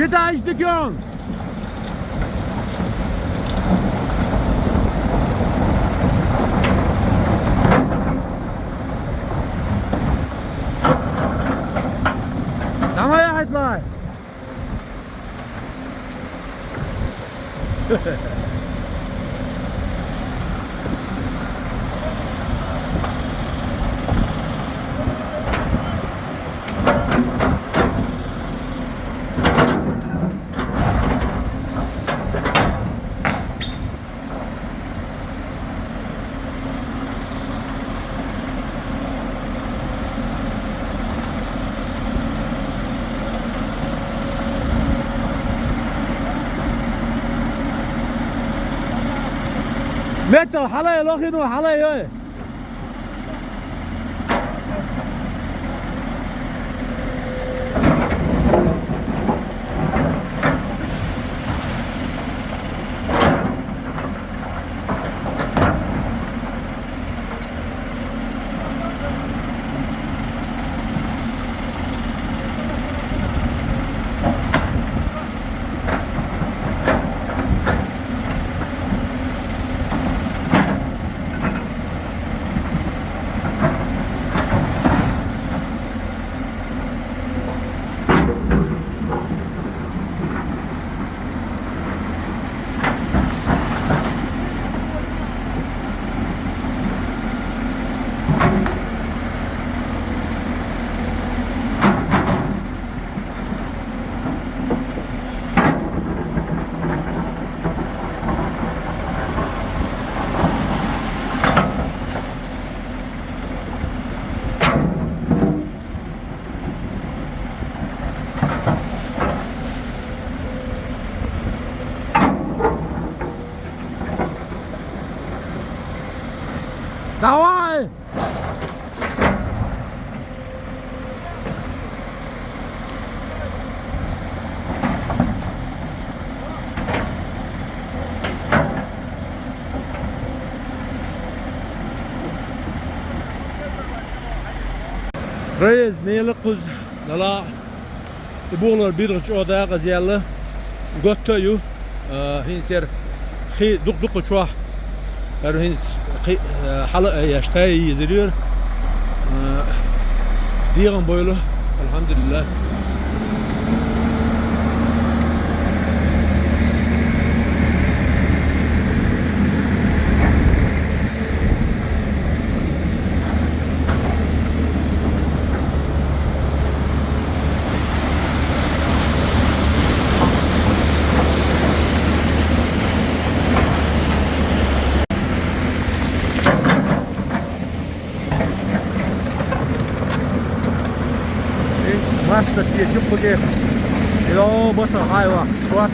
Wieder ist begonnen. Dann mal halt mal. Meto, halay lokinu, halay oy. Давай! Reis meyli kuz dala buğular bir gıç odaya gaziyallı göttöyü hinser xi duk çuah hins halı yaştay yediriyor diğen boylu elhamdülillah. Maçta geçip bu diye. Yo bosa hayva şu an.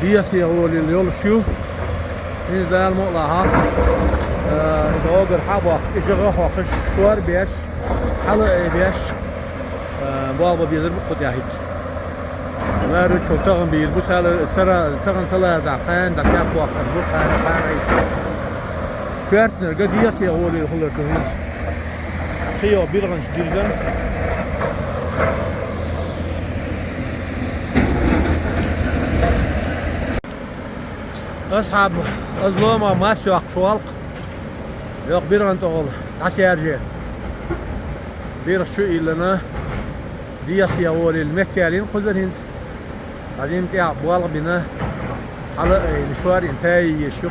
دياسي هو اللي يولشيو هنا ده المقلعة إذا هو برحابة إجغاها وقش شوار بيش حلقة بيش بابا بيضرب قد ياهد ما رشوا تغن بيل بس على تغن ثلاثة قان ده كاب وقت بس قان أي كارتنا قد يسي أولي الخلر تهين خيو بيرغن شديرجن أصحاب أظلوما ما سواق شوالق يوق بيرغن تغل عسيارجي بيرغ شو إلنا ديسي أولي المكالين قدرين بعدين تاع بوالغ بنا على المشوار انتهي يشق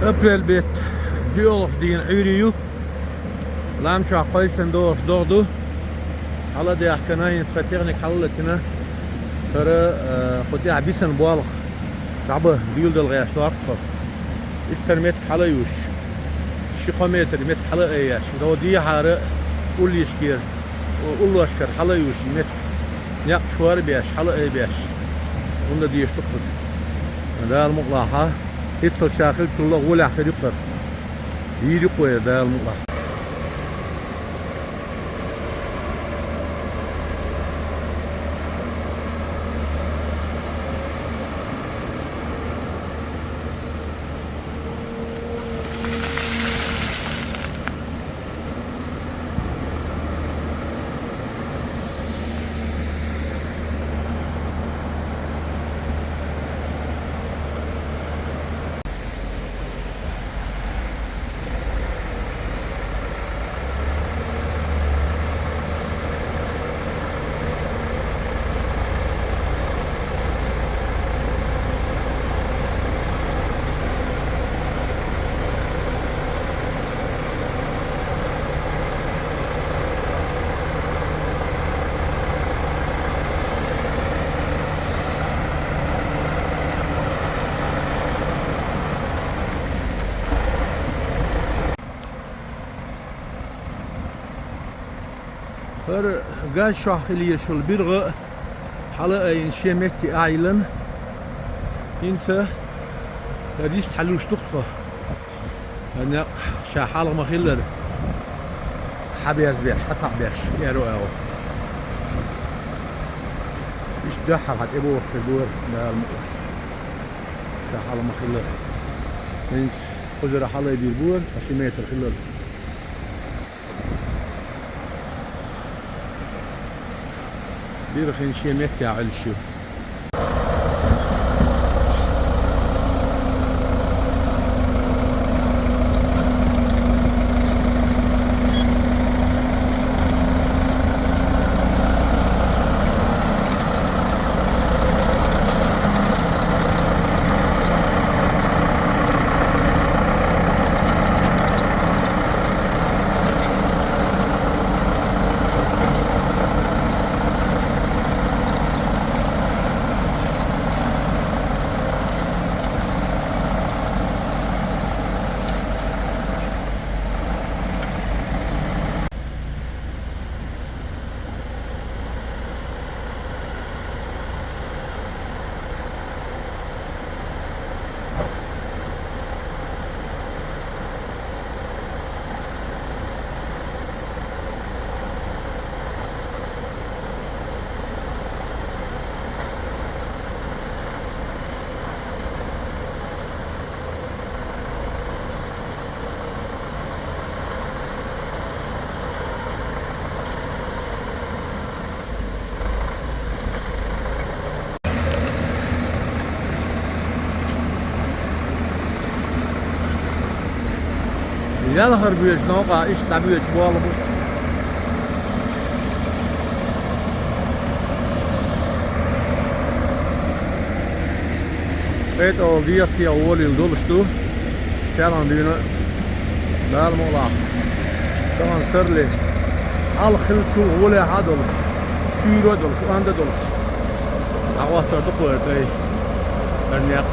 أبريل بيت ديولش دين عيريو لام شو قيسن دوش دودو على دي أحكناين فتيغنك حلتنا ترى قطيع عبيسن بوالخ تعبه ديول دل غياش لارقر استرميت حلايوش شقاميتر ميت حلا اياش دو دي حارة قول يشكير قول اشكر حلايوش ميت نيق شوار بياش حلا اي بياش وندا ديش تقصد ده المقلاحة يدخل شاكل شو الله ولا آخر يقدر يجي قوي ده المقلاحة هر قاش شاخلية شو البرغ حلا ينشمك عيلن ينسى هديش حلوش تقطع أنا شاحال ما خلر حبيش بيش حتى بيش يا رؤى إيش دحر حتى يبوش في البور لا شاحال ما خلر ينس خذ حلا يدير بور فشميت الخلر بيرخين شي مكة على الشو Yalhır büyüş noqa iş tabiiy boğalı bu. Evet o diyasiya oğul yıl doluştu. Selam düğünü. Dağıl mola. Tamam sırlı. Al xil şu oğul ha doluş. Şuyru doluş. Anda doluş. Ağahtırdı koydu. Örnek.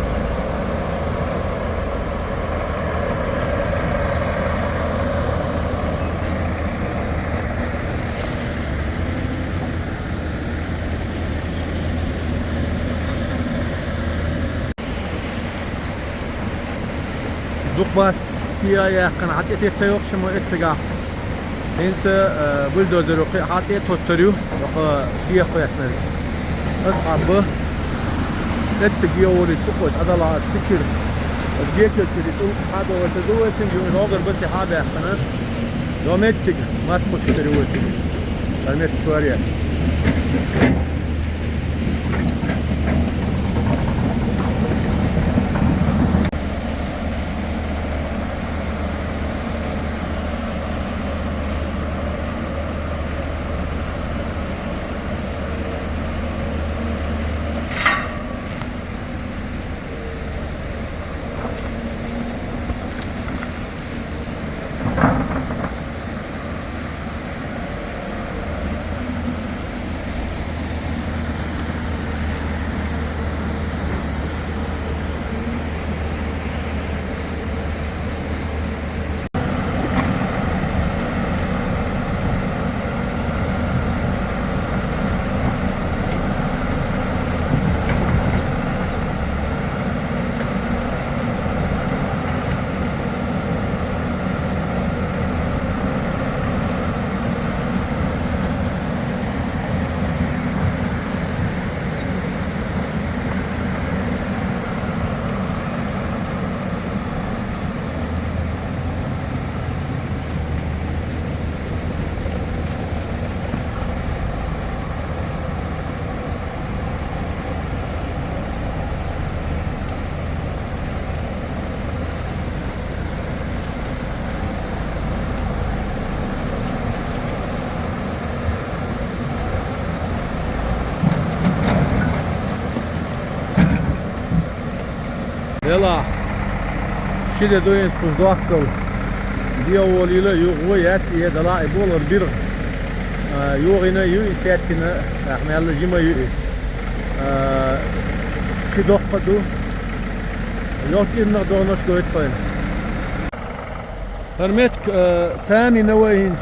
Dukbas siyaya kan hatta tette yok şimdi ettiga. Ense buldozer oqi hatta tutturuyor. Yok siya koyasın. Ashabı ettiga olur şu koy adala fikir. Diye kötü tu hada ve tezuvvetin gün roger bas hada yaxtanız. Domettik mat koşturuyor. Almet şuariye. Yalla. Şimdi doyun tuzdoqsol. Diye oliyle yuğu yatı dala olur bir yuğina yuğu setkine ahmalı jima yuğu. Şu doqqadu. Yok inna donoş koyt koyun. Hürmet tani nevahins.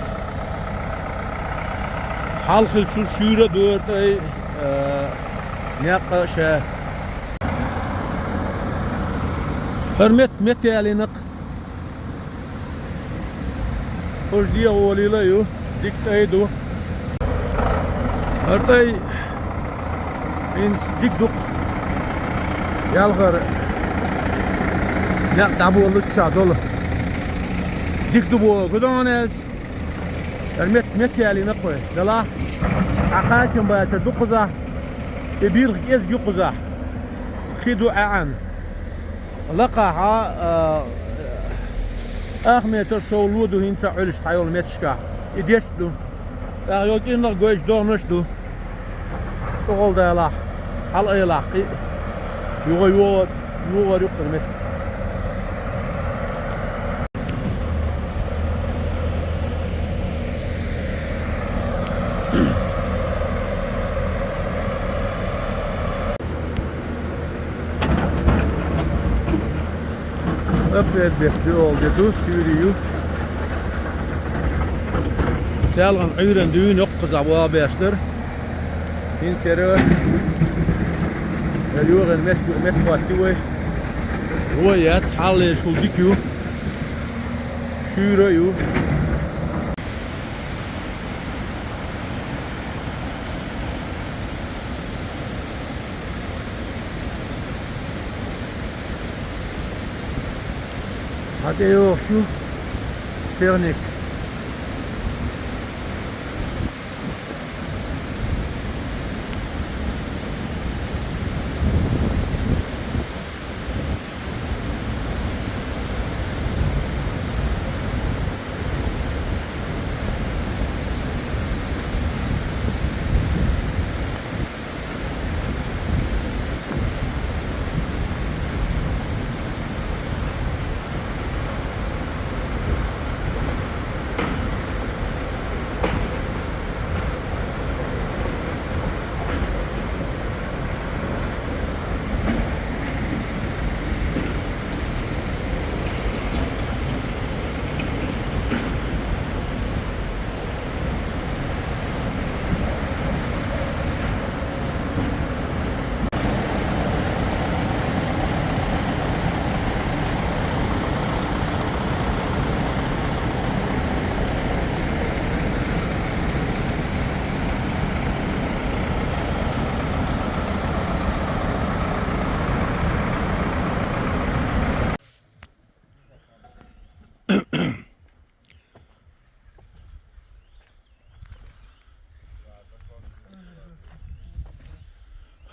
Halkı şura dört ay naqşa Hürmet metalinik Hurdiye oğluyla yu diktaydu Hırtay ins dikduk Yalgır Ne tabu oldu tuşa dolu Dikdu bu kudan els Hürmet metalinik koy Dala Akaçın bayatı dukuza Bir ezgi kuza Khidu aan لقاها أخميتر سولودو هنسا علش تايول متشكا إديشدو يوك إنر قويش دونشدو تقول دا لا حال أي لاقي يوغا يقر مت Öpler bekliyor oldu sürüyor. Selgan ayran düğün yok kıza bu abeştir. İnsere اليوغن متقاتوي روايات حال شولديكيو شوريو Hadi yok şu ternik.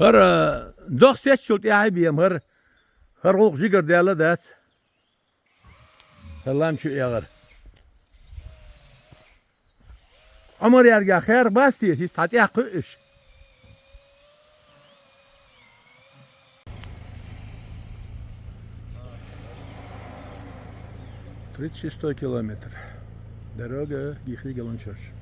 هر دوخ سيت شلت يا بيم هر روق جيجر ديالا دات هلام شو يغر عمر يرجع خير باستي يستطيع قش 36 километр. Дорога Гихи-Галанчаш.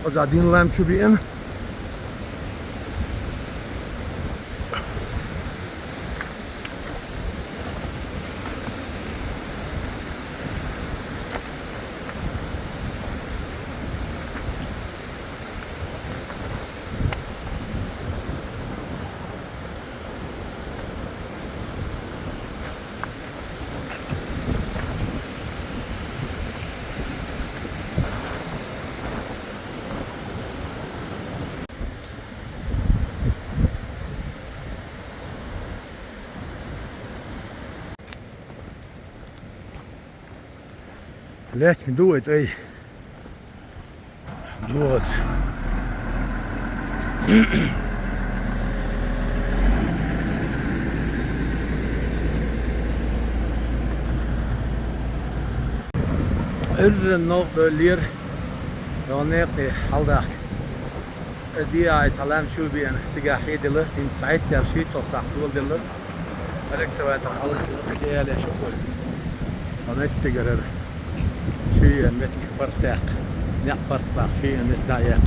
Azadin lam şu bir en. Let's do it, hey. Do it. النوق لير يونيقي حلدك دي عايز سلام شو بين سجاحي دله إن سعيد ترشيد تصح دول دله هذاك سويت الحلقة دي على شغل قناة تجربة شيء متك فرتاق نقبر بخشي نتلاقي